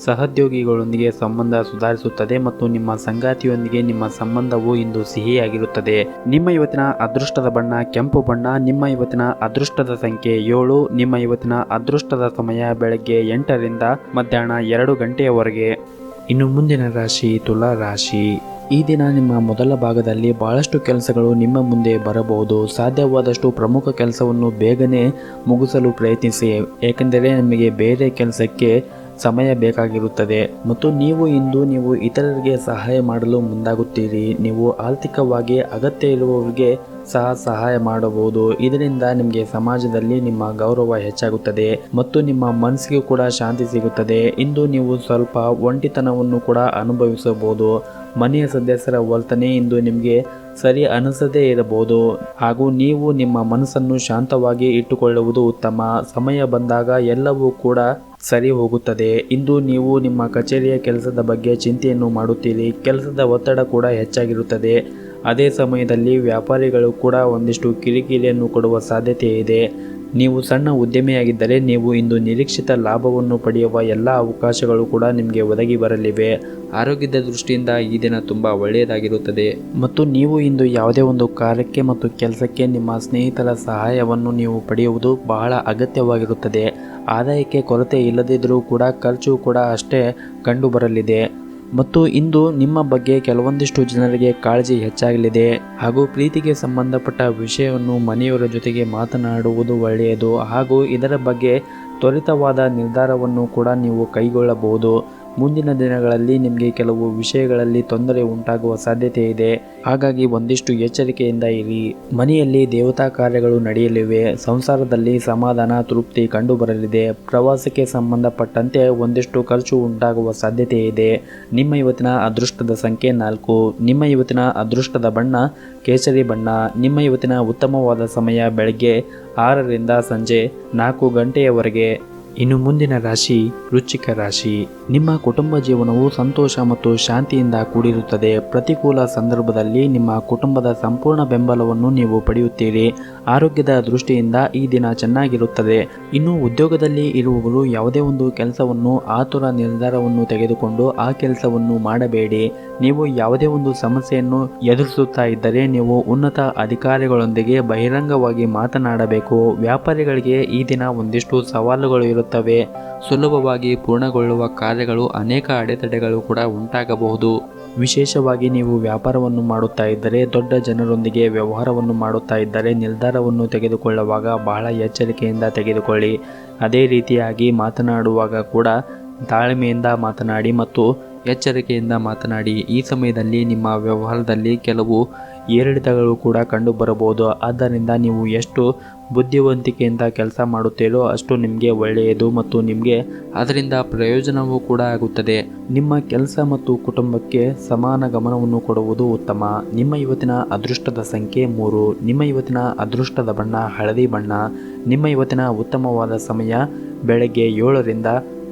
ಸಹೋದ್ಯೋಗಿಗಳೊಂದಿಗೆ ಸಂಬಂಧ ಸುಧಾರಿಸುತ್ತದೆ ಮತ್ತು ನಿಮ್ಮ ಸಂಗಾತಿಯೊಂದಿಗೆ ನಿಮ್ಮ ಸಂಬಂಧವು ಇಂದು ಸಿಹಿಯಾಗಿರುತ್ತದೆ. ನಿಮ್ಮ ಇವತ್ತಿನ ಅದೃಷ್ಟದ ಬಣ್ಣ ಕೆಂಪು ಬಣ್ಣ. ನಿಮ್ಮ ಇವತ್ತಿನ ಅದೃಷ್ಟದ ಸಂಖ್ಯೆ 7. ನಿಮ್ಮ ಇವತ್ತಿನ ಅದೃಷ್ಟದ ಸಮಯ ಬೆಳಗ್ಗೆ 8ರಿಂದ ಮಧ್ಯಾಹ್ನ 2 ಗಂಟೆಯವರೆಗೆ. ಇನ್ನು ಮುಂದಿನ ರಾಶಿ ತುಲಾ ರಾಶಿ. ಈ ದಿನ ನಿಮ್ಮ ಮೊದಲ ಭಾಗದಲ್ಲಿ ಬಹಳಷ್ಟು ಕೆಲಸಗಳು ನಿಮ್ಮ ಮುಂದೆ ಬರಬಹುದು. ಸಾಧ್ಯವಾದಷ್ಟು ಪ್ರಮುಖ ಕೆಲಸವನ್ನು ಬೇಗನೆ ಮುಗಿಸಲು ಪ್ರಯತ್ನಿಸಿ, ಏಕೆಂದರೆ ನಿಮಗೆ ಬೇರೆ ಕೆಲಸಕ್ಕೆ ಸಮಯ ಬೇಕಾಗಿರುತ್ತದೆ ಮತ್ತು ನೀವು ಇತರರಿಗೆ ಸಹಾಯ ಮಾಡಲು ಮುಂದಾಗುತ್ತೀರಿ. ನೀವು ಆರ್ಥಿಕವಾಗಿ ಅಗತ್ಯ ಇರುವವರಿಗೆ ಸಹಾಯ ಮಾಡಬಹುದು. ಇದರಿಂದ ನಿಮಗೆ ಸಮಾಜದಲ್ಲಿ ನಿಮ್ಮ ಗೌರವ ಹೆಚ್ಚಾಗುತ್ತದೆ ಮತ್ತು ನಿಮ್ಮ ಮನಸ್ಸಿಗೆ ಕೂಡ ಶಾಂತಿ ಸಿಗುತ್ತದೆ. ಇಂದು ನೀವು ಸ್ವಲ್ಪ ಒಂಟಿತನವನ್ನು ಕೂಡ ಅನುಭವಿಸಬಹುದು. ಮನೆಯ ಸದಸ್ಯರ ವರ್ತನೆ ಇಂದು ನಿಮಗೆ ಸರಿ ಅನಿಸದೇ ಇರಬಹುದು ಹಾಗೂ ನೀವು ನಿಮ್ಮ ಮನಸ್ಸನ್ನು ಶಾಂತವಾಗಿ ಇಟ್ಟುಕೊಳ್ಳುವುದು ಉತ್ತಮ. ಸಮಯ ಬಂದಾಗ ಎಲ್ಲವೂ ಕೂಡ ಸರಿ ಹೋಗುತ್ತದೆ. ಇಂದು ನೀವು ನಿಮ್ಮ ಕಚೇರಿಯ ಕೆಲಸದ ಬಗ್ಗೆ ಚಿಂತೆಯನ್ನು ಮಾಡುತ್ತೀರಿ. ಕೆಲಸದ ಒತ್ತಡ ಕೂಡ ಹೆಚ್ಚಾಗಿರುತ್ತದೆ. ಅದೇ ಸಮಯದಲ್ಲಿ ವ್ಯಾಪಾರಿಗಳು ಕೂಡ ಒಂದಿಷ್ಟು ಕಿರಿಕಿರಿಯನ್ನು ಕೊಡುವ ಸಾಧ್ಯತೆ ಇದೆ. ನೀವು ಸಣ್ಣ ಉದ್ಯಮಿಯಾಗಿದ್ದರೆ ನೀವು ಇಂದು ನಿರೀಕ್ಷಿತ ಲಾಭವನ್ನು ಪಡೆಯುವ ಎಲ್ಲ ಅವಕಾಶಗಳು ಕೂಡ ನಿಮಗೆ ಒದಗಿ ಬರಲಿವೆ. ಆರೋಗ್ಯದ ದೃಷ್ಟಿಯಿಂದ ಈ ದಿನ ತುಂಬ ಒಳ್ಳೆಯದಾಗಿರುತ್ತದೆ ಮತ್ತು ನೀವು ಇಂದು ಯಾವುದೇ ಒಂದು ಕಾರ್ಯಕ್ಕೆ ಮತ್ತು ಕೆಲಸಕ್ಕೆ ನಿಮ್ಮ ಸ್ನೇಹಿತರ ಸಹಾಯವನ್ನು ನೀವು ಪಡೆಯುವುದು ಬಹಳ ಅಗತ್ಯವಾಗಿರುತ್ತದೆ. ಆದಾಯಕ್ಕೆ ಕೊರತೆ ಇಲ್ಲದಿದ್ದರೂ ಕೂಡ ಖರ್ಚು ಕೂಡ ಅಷ್ಟೇ ಕಂಡು ಬರಲಿದೆ ಮತ್ತು ಇಂದು ನಿಮ್ಮ ಬಗ್ಗೆ ಕೆಲವೊಂದಿಷ್ಟು ಜನರಿಗೆ ಕಾಳಜಿ ಹೆಚ್ಚಾಗಲಿದೆ ಹಾಗೂ ಪ್ರೀತಿಗೆ ಸಂಬಂಧಪಟ್ಟ ವಿಷಯವನ್ನು ಮನೆಯವರ ಜೊತೆಗೆ ಮಾತನಾಡುವುದು ಒಳ್ಳೆಯದು ಹಾಗೂ ಇದರ ಬಗ್ಗೆ ತ್ವರಿತವಾದ ನಿರ್ಧಾರವನ್ನು ಕೂಡ ನೀವು ಕೈಗೊಳ್ಳಬಹುದು. ಮುಂದಿನ ದಿನಗಳಲ್ಲಿ ನಿಮಗೆ ಕೆಲವು ವಿಷಯಗಳಲ್ಲಿ ತೊಂದರೆ ಉಂಟಾಗುವ ಸಾಧ್ಯತೆ ಇದೆ, ಹಾಗಾಗಿ ಒಂದಿಷ್ಟು ಎಚ್ಚರಿಕೆಯಿಂದ ಇರಿ. ಮನೆಯಲ್ಲಿ ದೇವತಾ ಕಾರ್ಯಗಳು ನಡೆಯಲಿವೆ. ಸಂಸಾರದಲ್ಲಿ ಸಮಾಧಾನ ತೃಪ್ತಿ ಕಂಡುಬರಲಿದೆ. ಪ್ರವಾಸಕ್ಕೆ ಸಂಬಂಧಪಟ್ಟಂತೆ ಒಂದಿಷ್ಟು ಖರ್ಚು ಉಂಟಾಗುವ ಸಾಧ್ಯತೆ ಇದೆ. ನಿಮ್ಮ ಇವತ್ತಿನ ಅದೃಷ್ಟದ ಸಂಖ್ಯೆ 4. ನಿಮ್ಮ ಇವತ್ತಿನ ಅದೃಷ್ಟದ ಬಣ್ಣ ಕೇಸರಿ ಬಣ್ಣ. ನಿಮ್ಮ ಇವತ್ತಿನ ಉತ್ತಮವಾದ ಸಮಯ ಬೆಳಗ್ಗೆ 6ರಿಂದ ಸಂಜೆ 4 ಗಂಟೆಯವರೆಗೆ. ಇನ್ನು ಮುಂದಿನ ರಾಶಿ ವೃಶ್ಚಿಕ ರಾಶಿ. ನಿಮ್ಮ ಕುಟುಂಬ ಜೀವನವು ಸಂತೋಷ ಮತ್ತು ಶಾಂತಿಯಿಂದ ಕೂಡಿರುತ್ತದೆ. ಪ್ರತಿಕೂಲ ಸಂದರ್ಭದಲ್ಲಿ ನಿಮ್ಮ ಕುಟುಂಬದ ಸಂಪೂರ್ಣ ಬೆಂಬಲವನ್ನು ನೀವು ಪಡೆಯುತ್ತೀರಿ. ಆರೋಗ್ಯದ ದೃಷ್ಟಿಯಿಂದ ಈ ದಿನ ಚೆನ್ನಾಗಿರುತ್ತದೆ. ಇನ್ನು ಉದ್ಯೋಗದಲ್ಲಿ ಇರುವವರು ಯಾವುದೇ ಒಂದು ಕೆಲಸವನ್ನು ಆತುರ ನಿರ್ಧಾರವನ್ನು ತೆಗೆದುಕೊಂಡು ಆ ಕೆಲಸವನ್ನು ಮಾಡಬೇಡಿ. ನೀವು ಯಾವುದೇ ಒಂದು ಸಮಸ್ಯೆಯನ್ನು ಎದುರಿಸುತ್ತಾ ಇದ್ದರೆ ನೀವು ಉನ್ನತ ಅಧಿಕಾರಿಗಳೊಂದಿಗೆ ಬಹಿರಂಗವಾಗಿ ಮಾತನಾಡಬೇಕು. ವ್ಯಾಪಾರಿಗಳಿಗೆ ಈ ದಿನ ಒಂದಿಷ್ಟು ಸವಾಲುಗಳು ಇರುತ್ತವೆ. ಸುಲಭವಾಗಿ ಪೂರ್ಣಗೊಳ್ಳುವ ಕಾರ್ಯಗಳು ಅನೇಕ ಅಡೆತಡೆಗಳು ಕೂಡ ಉಂಟಾಗಬಹುದು. ವಿಶೇಷವಾಗಿ ನೀವು ವ್ಯಾಪಾರವನ್ನು ಮಾಡುತ್ತಾ ಇದ್ದರೆ, ದೊಡ್ಡ ಜನರೊಂದಿಗೆ ವ್ಯವಹಾರವನ್ನು ಮಾಡುತ್ತಾ ಇದ್ದರೆ ನಿರ್ಧಾರವನ್ನು ತೆಗೆದುಕೊಳ್ಳುವಾಗ ಬಹಳ ಎಚ್ಚರಿಕೆಯಿಂದ ತೆಗೆದುಕೊಳ್ಳಿ. ಅದೇ ರೀತಿಯಾಗಿ ಮಾತನಾಡುವಾಗ ಕೂಡ ತಾಳ್ಮೆಯಿಂದ ಮಾತನಾಡಿ ಮತ್ತು ಎಚ್ಚರಿಕೆಯಿಂದ ಮಾತನಾಡಿ. ಈ ಸಮಯದಲ್ಲಿ ನಿಮ್ಮ ವ್ಯವಹಾರದಲ್ಲಿ ಕೆಲವು ಏರಿಳಿತಗಳು ಕೂಡ ಕಂಡು ಬರಬಹುದು. ಆದ್ದರಿಂದ ನೀವು ಎಷ್ಟು ಬುದ್ಧಿವಂತಿಕೆಯಿಂದ ಕೆಲಸ ಮಾಡುತ್ತೀರೋ ಅಷ್ಟು ನಿಮಗೆ ಒಳ್ಳೆಯದು ಮತ್ತು ನಿಮಗೆ ಅದರಿಂದ ಪ್ರಯೋಜನವೂ ಕೂಡ ಆಗುತ್ತದೆ. ನಿಮ್ಮ ಕೆಲಸ ಮತ್ತು ಕುಟುಂಬಕ್ಕೆ ಸಮಾನ ಗಮನವನ್ನು ಕೊಡುವುದು ಉತ್ತಮ. ನಿಮ್ಮ ಇವತ್ತಿನ ಅದೃಷ್ಟದ ಸಂಖ್ಯೆ 3. ನಿಮ್ಮ ಇವತ್ತಿನ ಅದೃಷ್ಟದ ಬಣ್ಣ ಹಳದಿ ಬಣ್ಣ. ನಿಮ್ಮ ಇವತ್ತಿನ ಉತ್ತಮವಾದ ಸಮಯ ಬೆಳಗ್ಗೆ 7ರಿಂದ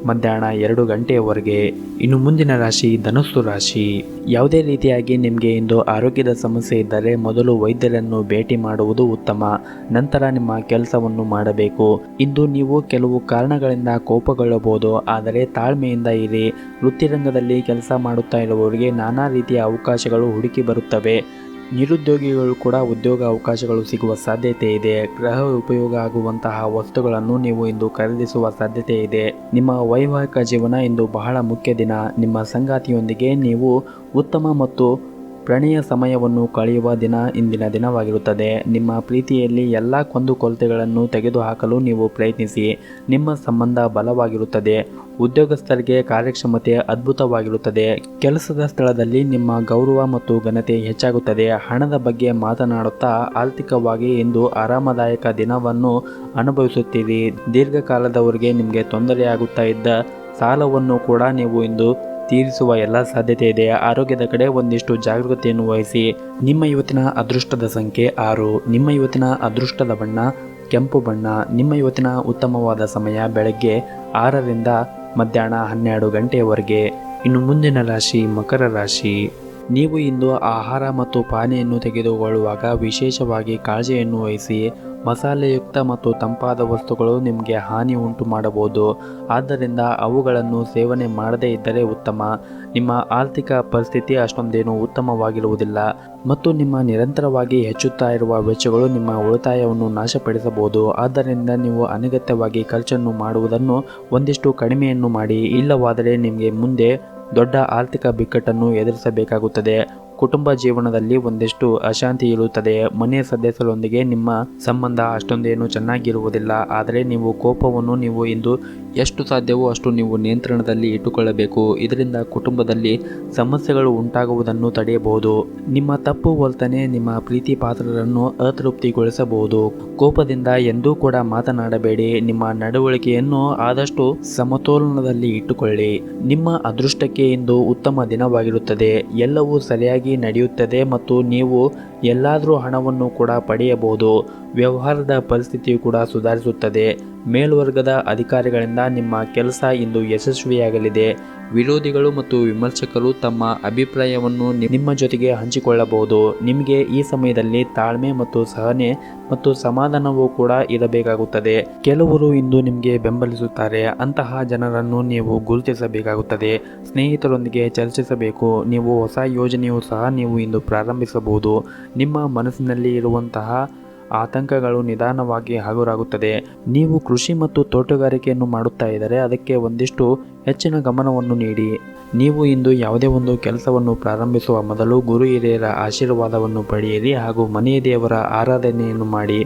ಮಧ್ಯಾಹ್ನ 2 ಗಂಟೆಯವರೆಗೆ. ಇನ್ನು ಮುಂದಿನ ರಾಶಿ ಧನುಸ್ಸು ರಾಶಿ. ಯಾವುದೇ ರೀತಿಯಾಗಿ ನಿಮಗೆ ಇಂದು ಆರೋಗ್ಯದ ಸಮಸ್ಯೆ ಇದ್ದರೆ ಮೊದಲು ವೈದ್ಯರನ್ನು ಭೇಟಿ ಮಾಡುವುದು ಉತ್ತಮ, ನಂತರ ನಿಮ್ಮ ಕೆಲಸವನ್ನು ಮಾಡಬೇಕು. ಇಂದು ನೀವು ಕೆಲವು ಕಾರಣಗಳಿಂದ ಕೋಪಗೊಳ್ಳಬಹುದು, ಆದರೆ ತಾಳ್ಮೆಯಿಂದ ಇರಿ. ವೃತ್ತಿರಂಗದಲ್ಲಿ ಕೆಲಸ ಮಾಡುತ್ತಾ ಇರುವವರಿಗೆ ನಾನಾ ರೀತಿಯ ಅವಕಾಶಗಳು ಹುಡುಕಿ ಬರುತ್ತವೆ. ನಿರುದ್ಯೋಗಿಗಳು ಕೂಡ ಉದ್ಯೋಗ ಅವಕಾಶಗಳು ಸಿಗುವ ಸಾಧ್ಯತೆ ಇದೆ. ಗೃಹ ಉಪಯೋಗ ಆಗುವಂತಹ ವಸ್ತುಗಳನ್ನು ನೀವು ಇಂದು ಖರೀದಿಸುವ ಸಾಧ್ಯತೆ ಇದೆ. ನಿಮ್ಮ ವೈವಾಹಿಕ ಜೀವನ ಇಂದು ಬಹಳ ಮುಖ್ಯ ದಿನ. ನಿಮ್ಮ ಸಂಗಾತಿಯೊಂದಿಗೆ ನೀವು ಉತ್ತಮ ಮತ್ತು ಪ್ರಣಯ ಸಮಯವನ್ನು ಕಳೆಯುವ ದಿನ ಇಂದಿನ ದಿನವಾಗಿರುತ್ತದೆ. ನಿಮ್ಮ ಪ್ರೀತಿಯಲ್ಲಿ ಎಲ್ಲ ಕುಂದುಕೊರತೆಗಳನ್ನು ತೆಗೆದುಹಾಕಲು ನೀವು ಪ್ರಯತ್ನಿಸಿ. ನಿಮ್ಮ ಸಂಬಂಧ ಬಲವಾಗಿರುತ್ತದೆ. ಉದ್ಯೋಗಸ್ಥರಿಗೆ ಕಾರ್ಯಕ್ಷಮತೆ ಅದ್ಭುತವಾಗಿರುತ್ತದೆ. ಕೆಲಸದ ಸ್ಥಳದಲ್ಲಿ ನಿಮ್ಮ ಗೌರವ ಮತ್ತು ಘನತೆ ಹೆಚ್ಚಾಗುತ್ತದೆ. ಹಣದ ಬಗ್ಗೆ ಮಾತನಾಡುತ್ತಾ ಆರ್ಥಿಕವಾಗಿ ಇಂದು ಆರಾಮದಾಯಕ ದಿನವನ್ನು ಅನುಭವಿಸುತ್ತೀರಿ. ದೀರ್ಘಕಾಲದವರೆಗೆ ನಿಮಗೆ ತೊಂದರೆಯಾಗುತ್ತಾ ಇದ್ದ ಸಾಲವನ್ನು ಕೂಡ ನೀವು ಇಂದು ತೀರಿಸುವ ಎಲ್ಲ ಸಾಧ್ಯತೆ ಇದೆ. ಆರೋಗ್ಯದ ಕಡೆ ಒಂದಿಷ್ಟು ಜಾಗೃತಿಯನ್ನು ವಹಿಸಿ. ನಿಮ್ಮ ಇವತ್ತಿನ ಅದೃಷ್ಟದ ಸಂಖ್ಯೆ 6. ನಿಮ್ಮ ಇವತ್ತಿನ ಅದೃಷ್ಟದ ಬಣ್ಣ ಕೆಂಪು ಬಣ್ಣ. ನಿಮ್ಮ ಇವತ್ತಿನ ಉತ್ತಮವಾದ ಸಮಯ ಬೆಳಗ್ಗೆ 6ರಿಂದ ಮಧ್ಯಾಹ್ನ 12 ಗಂಟೆಯವರೆಗೆ. ಇನ್ನು ಮುಂದಿನ ರಾಶಿ ಮಕರ ರಾಶಿ. ನೀವು ಇಂದು ಆಹಾರ ಮತ್ತು ಪಾನೀಯನ್ನು ತೆಗೆದುಕೊಳ್ಳುವಾಗ ವಿಶೇಷವಾಗಿ ಕಾಳಜಿಯನ್ನು ವಹಿಸಿ. ಮಸಾಲೆಯುಕ್ತ ಮತ್ತು ತಂಪಾದ ವಸ್ತುಗಳು ನಿಮಗೆ ಹಾನಿ ಉಂಟು ಮಾಡಬಹುದು, ಆದ್ದರಿಂದ ಅವುಗಳನ್ನು ಸೇವನೆ ಮಾಡದೇ ಇದ್ದರೆ ಉತ್ತಮ. ನಿಮ್ಮ ಆರ್ಥಿಕ ಪರಿಸ್ಥಿತಿ ಅಷ್ಟೊಂದೇನು ಉತ್ತಮವಾಗಿರುವುದಿಲ್ಲ ಮತ್ತು ನಿಮ್ಮ ನಿರಂತರವಾಗಿ ಹೆಚ್ಚುತ್ತಾ ಇರುವ ವೆಚ್ಚಗಳು ನಿಮ್ಮ ಉಳಿತಾಯವನ್ನು ನಾಶಪಡಿಸಬಹುದು. ಆದ್ದರಿಂದ ನೀವು ಅನಗತ್ಯವಾಗಿ ಖರ್ಚನ್ನು ಮಾಡುವುದನ್ನು ಒಂದಿಷ್ಟು ಕಡಿಮೆಯನ್ನು ಮಾಡಿ, ಇಲ್ಲವಾದರೆ ನಿಮಗೆ ಮುಂದೆ ದೊಡ್ಡ ಆರ್ಥಿಕ ಬಿಕ್ಕಟ್ಟನ್ನು ಎದುರಿಸಬೇಕಾಗುತ್ತದೆ. ಕುಟುಂಬ ಜೀವನದಲ್ಲಿ ಒಂದಿಷ್ಟು ಅಶಾಂತಿ ಇರುತ್ತದೆ. ಮನೆಯ ಸದಸ್ಯರೊಂದಿಗೆ ನಿಮ್ಮ ಸಂಬಂಧ ಅಷ್ಟೊಂದೇನು ಚೆನ್ನಾಗಿರುವುದಿಲ್ಲ. ಆದರೆ ನೀವು ಕೋಪವನ್ನು ನೀವು ಇಂದು ಎಷ್ಟು ಸಾಧ್ಯವೋ ಅಷ್ಟು ನೀವು ನಿಯಂತ್ರಣದಲ್ಲಿ ಇಟ್ಟುಕೊಳ್ಳಬೇಕು. ಇದರಿಂದ ಕುಟುಂಬದಲ್ಲಿ ಸಮಸ್ಯೆಗಳು ಉಂಟಾಗುವುದನ್ನು ತಡೆಯಬಹುದು. ನಿಮ್ಮ ತಪ್ಪು ವರ್ತನೆ ನಿಮ್ಮ ಪ್ರೀತಿ ಪಾತ್ರರನ್ನು ಅತೃಪ್ತಿಗೊಳಿಸಬಹುದು. ಕೋಪದಿಂದ ಎಂದೂ ಕೂಡ ಮಾತನಾಡಬೇಡಿ. ನಿಮ್ಮ ನಡವಳಿಕೆಯನ್ನು ಆದಷ್ಟು ಸಮತೋಲನದಲ್ಲಿ ಇಟ್ಟುಕೊಳ್ಳಿ. ನಿಮ್ಮ ಅದೃಷ್ಟಕ್ಕೆ ಇಂದು ಉತ್ತಮ ದಿನವಾಗಿರುತ್ತದೆ. ಎಲ್ಲವೂ ಸರಿಯಾಗಿ ನಡೆಯುತ್ತದೆ ಮತ್ತು ನೀವು ಎಲ್ಲಾದರೂ ಹಣವನ್ನು ಕೂಡ ಪಡೆಯಬಹುದು. ವ್ಯವಹಾರದ ಪರಿಸ್ಥಿತಿಯು ಕೂಡ ಸುಧಾರಿಸುತ್ತದೆ. ಮೇಲ್ವರ್ಗದ ಅಧಿಕಾರಿಗಳಿಂದ ನಿಮ್ಮ ಕೆಲಸ ಇಂದು ಯಶಸ್ವಿಯಾಗಲಿದೆ. ವಿರೋಧಿಗಳು ಮತ್ತು ವಿಮರ್ಶಕರು ತಮ್ಮ ಅಭಿಪ್ರಾಯವನ್ನು ನಿಮ್ಮ ಜೊತೆಗೆ ಹಂಚಿಕೊಳ್ಳಬಹುದು. ನಿಮಗೆ ಈ ಸಮಯದಲ್ಲಿ ತಾಳ್ಮೆ ಮತ್ತು ಸಹನೆ ಮತ್ತು ಸಮಾಧಾನವೂ ಕೂಡ ಇರಬೇಕಾಗುತ್ತದೆ. ಕೆಲವರು ಇಂದು ನಿಮಗೆ ಬೆಂಬಲಿಸುತ್ತಾರೆ. ಅಂತಹ ಜನರನ್ನು ನೀವು ಗುರುತಿಸಬೇಕಾಗುತ್ತದೆ. ಸ್ನೇಹಿತರೊಂದಿಗೆ ಚರ್ಚಿಸಬೇಕು. ನೀವು ಹೊಸ ಯೋಜನೆಯೂ ಸಹ ನೀವು ಇಂದು ಪ್ರಾರಂಭಿಸಬಹುದು. ನಿಮ್ಮ ಮನಸ್ಸಿನಲ್ಲಿ ಇರುವಂತಹ ಆತಂಕಗಳು ನಿಧಾನವಾಗಿ ಹಗುರಾಗುತ್ತದೆ. ನೀವು ಕೃಷಿ ಮತ್ತು ತೋಟಗಾರಿಕೆಯನ್ನು ಮಾಡುತ್ತಾ ಇದ್ದರೆ ಅದಕ್ಕೆ ಒಂದಿಷ್ಟು ಹೆಚ್ಚಿನ ಗಮನವನ್ನು ನೀಡಿ. ನೀವು ಇಂದು ಯಾವುದೇ ಒಂದು ಕೆಲಸವನ್ನು ಪ್ರಾರಂಭಿಸುವ ಮೊದಲು ಗುರು ಹಿರಿಯರ ಆಶೀರ್ವಾದವನ್ನು ಪಡೆಯಿರಿ ಹಾಗೂ ಮನೆಯ ದೇವರ ಆರಾಧನೆಯನ್ನು ಮಾಡಿ.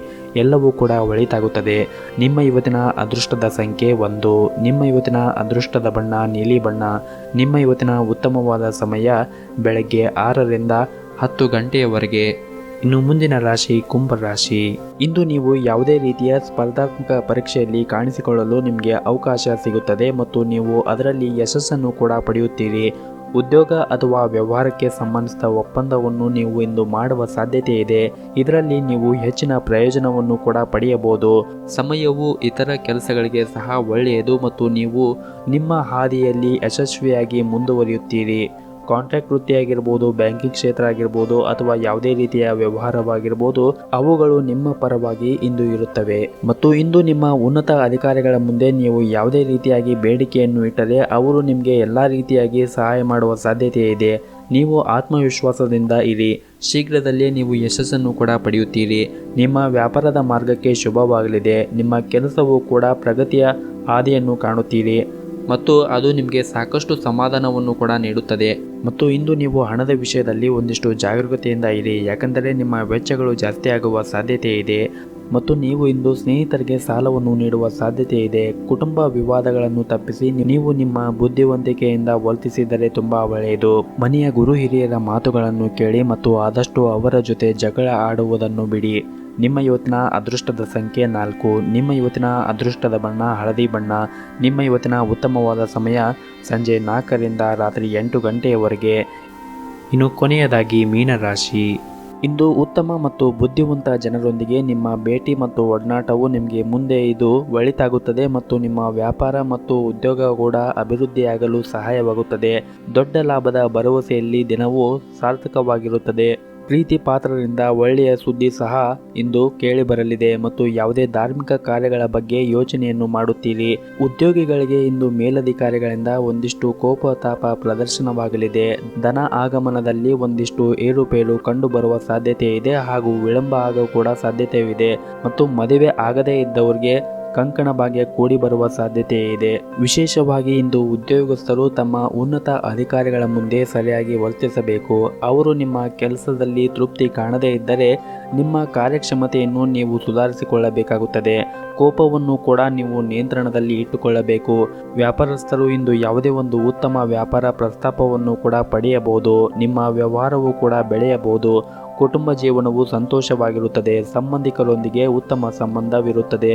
ಎಲ್ಲವೂ ಕೂಡ ಒಳಿತಾಗುತ್ತದೆ. ನಿಮ್ಮ ಇವತ್ತಿನ ಅದೃಷ್ಟದ ಸಂಖ್ಯೆ 1. ನಿಮ್ಮ ಇವತ್ತಿನ ಅದೃಷ್ಟದ ಬಣ್ಣ ನೀಲಿ ಬಣ್ಣ. ನಿಮ್ಮ ಇವತ್ತಿನ ಉತ್ತಮವಾದ ಸಮಯ ಬೆಳಗ್ಗೆ 6ರಿಂದ 10 ಗಂಟೆಯವರೆಗೆ. ಇನ್ನು ಮುಂದಿನ ರಾಶಿ ಕುಂಭ ರಾಶಿ. ಇಂದು ನೀವು ಯಾವುದೇ ರೀತಿಯ ಸ್ಪರ್ಧಾತ್ಮಕ ಪರೀಕ್ಷೆಯಲ್ಲಿ ಕಾಣಿಸಿಕೊಳ್ಳಲು ನಿಮಗೆ ಅವಕಾಶ ಸಿಗುತ್ತದೆ ಮತ್ತು ನೀವು ಅದರಲ್ಲಿ ಯಶಸ್ಸನ್ನು ಕೂಡ ಪಡೆಯುತ್ತೀರಿ. ಉದ್ಯೋಗ ಅಥವಾ ವ್ಯವಹಾರಕ್ಕೆ ಸಂಬಂಧಿಸಿದ ಒಪ್ಪಂದವನ್ನು ನೀವು ಇಂದು ಮಾಡುವ ಸಾಧ್ಯತೆ ಇದೆ. ಇದರಲ್ಲಿ ನೀವು ಹೆಚ್ಚಿನ ಪ್ರಯೋಜನವನ್ನು ಕೂಡ ಪಡೆಯಬಹುದು. ಸಮಯವು ಇತರ ಕೆಲಸಗಳಿಗೆ ಸಹ ಒಳ್ಳೆಯದು ಮತ್ತು ನೀವು ನಿಮ್ಮ ಹಾದಿಯಲ್ಲಿ ಯಶಸ್ವಿಯಾಗಿ ಮುಂದುವರಿಯುತ್ತೀರಿ. ಕಾಂಟ್ರಾಕ್ಟ್ ವೃತ್ತಿಯಾಗಿರ್ಬೋದು, ಬ್ಯಾಂಕಿಂಗ್ ಕ್ಷೇತ್ರ ಆಗಿರ್ಬೋದು ಅಥವಾ ಯಾವುದೇ ರೀತಿಯ ವ್ಯವಹಾರವಾಗಿರ್ಬೋದು, ಅವುಗಳು ನಿಮ್ಮ ಪರವಾಗಿ ಇಂದು ಇರುತ್ತವೆ. ಮತ್ತು ಇಂದು ನಿಮ್ಮ ಉನ್ನತ ಅಧಿಕಾರಿಗಳ ಮುಂದೆ ನೀವು ಯಾವುದೇ ರೀತಿಯಾಗಿ ಬೇಡಿಕೆಯನ್ನು ಇಟ್ಟರೆ ಅವರು ನಿಮಗೆ ಎಲ್ಲ ರೀತಿಯಾಗಿ ಸಹಾಯ ಮಾಡುವ ಸಾಧ್ಯತೆ ಇದೆ. ನೀವು ಆತ್ಮವಿಶ್ವಾಸದಿಂದ ಇರಿ. ಶೀಘ್ರದಲ್ಲೇ ನೀವು ಯಶಸ್ಸನ್ನು ಕೂಡ ಪಡೆಯುತ್ತೀರಿ. ನಿಮ್ಮ ವ್ಯಾಪಾರದ ಮಾರ್ಗಕ್ಕೆ ಶುಭವಾಗಲಿದೆ. ನಿಮ್ಮ ಕೆಲಸವೂ ಕೂಡ ಪ್ರಗತಿಯ ಹಾದಿಯನ್ನು ಕಾಣುತ್ತೀರಿ ಮತ್ತು ಅದು ನಿಮಗೆ ಸಾಕಷ್ಟು ಸಮಾಧಾನವನ್ನು ಕೂಡ ನೀಡುತ್ತದೆ. ಮತ್ತು ಇಂದು ನೀವು ಹಣದ ವಿಷಯದಲ್ಲಿ ಒಂದಿಷ್ಟು ಜಾಗರೂಕತೆಯಿಂದ ಇರಿ, ಯಾಕಂದರೆ ನಿಮ್ಮ ವೆಚ್ಚಗಳು ಜಾಸ್ತಿ ಆಗುವ ಸಾಧ್ಯತೆ ಇದೆ. ಮತ್ತು ನೀವು ಇಂದು ಸ್ನೇಹಿತರಿಗೆ ಸಾಲವನ್ನು ನೀಡುವ ಸಾಧ್ಯತೆ ಇದೆ. ಕುಟುಂಬ ವಿವಾದಗಳನ್ನು ತಪ್ಪಿಸಿ ನೀವು ನಿಮ್ಮ ಬುದ್ಧಿವಂತಿಕೆಯಿಂದ ವರ್ತಿಸಿದರೆ ತುಂಬಾ ಒಳ್ಳೆಯದು. ಮನೆಯ ಗುರು ಹಿರಿಯರ ಮಾತುಗಳನ್ನು ಕೇಳಿ ಮತ್ತು ಆದಷ್ಟು ಅವರ ಜೊತೆ ಜಗಳ ಆಡುವುದನ್ನು ಬಿಡಿ. ನಿಮ್ಮ ಇವತ್ತಿನ ಅದೃಷ್ಟದ ಸಂಖ್ಯೆ 4. ನಿಮ್ಮ ಇವತ್ತಿನ ಅದೃಷ್ಟದ ಬಣ್ಣ ಹಳದಿ ಬಣ್ಣ. ನಿಮ್ಮ ಇವತ್ತಿನ ಉತ್ತಮವಾದ ಸಮಯ ಸಂಜೆ 4ರಿಂದ ರಾತ್ರಿ 8 ಗಂಟೆಯವರೆಗೆ. ಇನ್ನು ಕೊನೆಯದಾಗಿ ಮೀನರಾಶಿ. ಇಂದು ಉತ್ತಮ ಮತ್ತು ಬುದ್ಧಿವಂತ ಜನರೊಂದಿಗೆ ನಿಮ್ಮ ಭೇಟಿ ಮತ್ತು ಒಡನಾಟವು ನಿಮಗೆ ಮುಂದೆ ಇದು ಒಳಿತಾಗುತ್ತದೆ ಮತ್ತು ನಿಮ್ಮ ವ್ಯಾಪಾರ ಮತ್ತು ಉದ್ಯೋಗ ಕೂಡ ಅಭಿವೃದ್ಧಿಯಾಗಲು ಸಹಾಯವಾಗುತ್ತದೆ. ದೊಡ್ಡ ಲಾಭದ ಭರವಸೆಯಲ್ಲಿ ದಿನವೂ ಸಾರ್ಥಕವಾಗಿರುತ್ತದೆ. ಪ್ರೀತಿ ಪಾತ್ರರಿಂದ ಒಳ್ಳೆಯ ಸುದ್ದಿ ಸಹ ಇಂದು ಕೇಳಿ ಬರಲಿದೆ ಮತ್ತು ಯಾವುದೇ ಧಾರ್ಮಿಕ ಕಾರ್ಯಗಳ ಬಗ್ಗೆ ಯೋಚನೆಯನ್ನು ಮಾಡುತ್ತೀರಿ. ಉದ್ಯೋಗಿಗಳಿಗೆ ಇಂದು ಮೇಲಧಿಕಾರಿಗಳಿಂದ ಒಂದಿಷ್ಟು ಕೋಪತಾಪ ಪ್ರದರ್ಶನವಾಗಲಿದೆ. ಧನ ಆಗಮನದಲ್ಲಿ ಒಂದಿಷ್ಟು ಏರುಪೇರು ಕಂಡು ಬರುವ ಸಾಧ್ಯತೆ ಇದೆ ಹಾಗೂ ವಿಳಂಬ ಆಗೋ ಕೂಡ ಸಾಧ್ಯತೆಯಿದೆ ಮತ್ತು ಮದುವೆ ಆಗದೇ ಇದ್ದವರಿಗೆ ಕಂಕಣ ಭಾಗ್ಯ ಕೂಡಿ ಬರುವ ಸಾಧ್ಯತೆ ಇದೆ. ವಿಶೇಷವಾಗಿ ಇಂದು ಉದ್ಯೋಗಸ್ಥರು ತಮ್ಮ ಉನ್ನತ ಅಧಿಕಾರಿಗಳ ಮುಂದೆ ಸರಿಯಾಗಿ ವರ್ತಿಸಬೇಕು. ಅವರು ನಿಮ್ಮ ಕೆಲಸದಲ್ಲಿ ತೃಪ್ತಿ ಕಾಣದೇ ಇದ್ದರೆ ನಿಮ್ಮ ಕಾರ್ಯಕ್ಷಮತೆಯನ್ನು ನೀವು ಸುಧಾರಿಸಿಕೊಳ್ಳಬೇಕಾಗುತ್ತದೆ. ಕೋಪವನ್ನು ಕೂಡ ನೀವು ನಿಯಂತ್ರಣದಲ್ಲಿ ಇಟ್ಟುಕೊಳ್ಳಬೇಕು. ವ್ಯಾಪಾರಸ್ಥರು ಇಂದು ಯಾವುದೇ ಒಂದು ಉತ್ತಮ ವ್ಯಾಪಾರ ಪ್ರಸ್ತಾಪವನ್ನು ಕೂಡ ಪಡೆಯಬಹುದು. ನಿಮ್ಮ ವ್ಯವಹಾರವು ಕೂಡ ಬೆಳೆಯಬಹುದು. ಕುಟುಂಬ ಜೀವನವು ಸಂತೋಷವಾಗಿರುತ್ತದೆ. ಸಂಬಂಧಿಕರೊಂದಿಗೆ ಉತ್ತಮ ಸಂಬಂಧವಿರುತ್ತದೆ.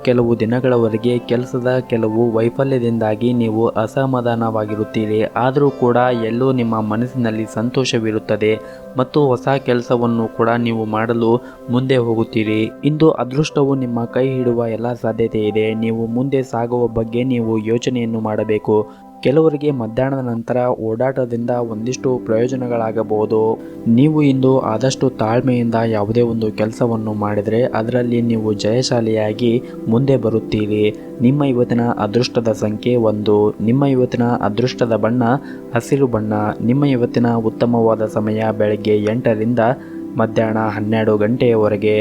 ಕೆಲವು ದಿನಗಳವರೆಗೆ ಕೆಲಸದ ಕೆಲವು ವೈಫಲ್ಯದಿಂದಾಗಿ ನೀವು ಅಸಮಾಧಾನವಾಗಿರುತ್ತೀರಿ. ಆದರೂ ಕೂಡ ಎಲ್ಲೋ ನಿಮ್ಮ ಮನಸ್ಸಿನಲ್ಲಿ ಸಂತೋಷವಿರುತ್ತದೆ ಮತ್ತು ಹೊಸ ಕೆಲಸವನ್ನು ಕೂಡ ನೀವು ಮಾಡಲು ಮುಂದೆ ಹೋಗುತ್ತೀರಿ. ಇಂದು ಅದೃಷ್ಟವು ನಿಮ್ಮ ಕೈ ಹಿಡುವ ಎಲ್ಲ ಸಾಧ್ಯತೆ ಇದೆ. ನೀವು ಮುಂದೆ ಸಾಗುವ ಬಗ್ಗೆ ನೀವು ಯೋಚನೆಯನ್ನು ಮಾಡಬೇಕು. ಕೆಲವರಿಗೆ ಮಧ್ಯಾಹ್ನದ ನಂತರ ಓಡಾಟದಿಂದ ಒಂದಿಷ್ಟು ಪ್ರಯೋಜನಗಳಾಗಬಹುದು. ನೀವು ಇಂದು ಆದಷ್ಟು ತಾಳ್ಮೆಯಿಂದ ಯಾವುದೇ ಒಂದು ಕೆಲಸವನ್ನು ಮಾಡಿದರೆ ಅದರಲ್ಲಿ ನೀವು ಜಯಶಾಲಿಯಾಗಿ ಮುಂದೆ ಬರುತ್ತೀರಿ. ನಿಮ್ಮ ಇವತ್ತಿನ ಅದೃಷ್ಟದ ಸಂಖ್ಯೆ 1. ನಿಮ್ಮ ಇವತ್ತಿನ ಅದೃಷ್ಟದ ಬಣ್ಣ ಹಸಿರು ಬಣ್ಣ. ನಿಮ್ಮ ಇವತ್ತಿನ ಉತ್ತಮವಾದ ಸಮಯ ಬೆಳಗ್ಗೆ 8ರಿಂದ ಮಧ್ಯಾಹ್ನ 12 ಗಂಟೆಯವರೆಗೆ.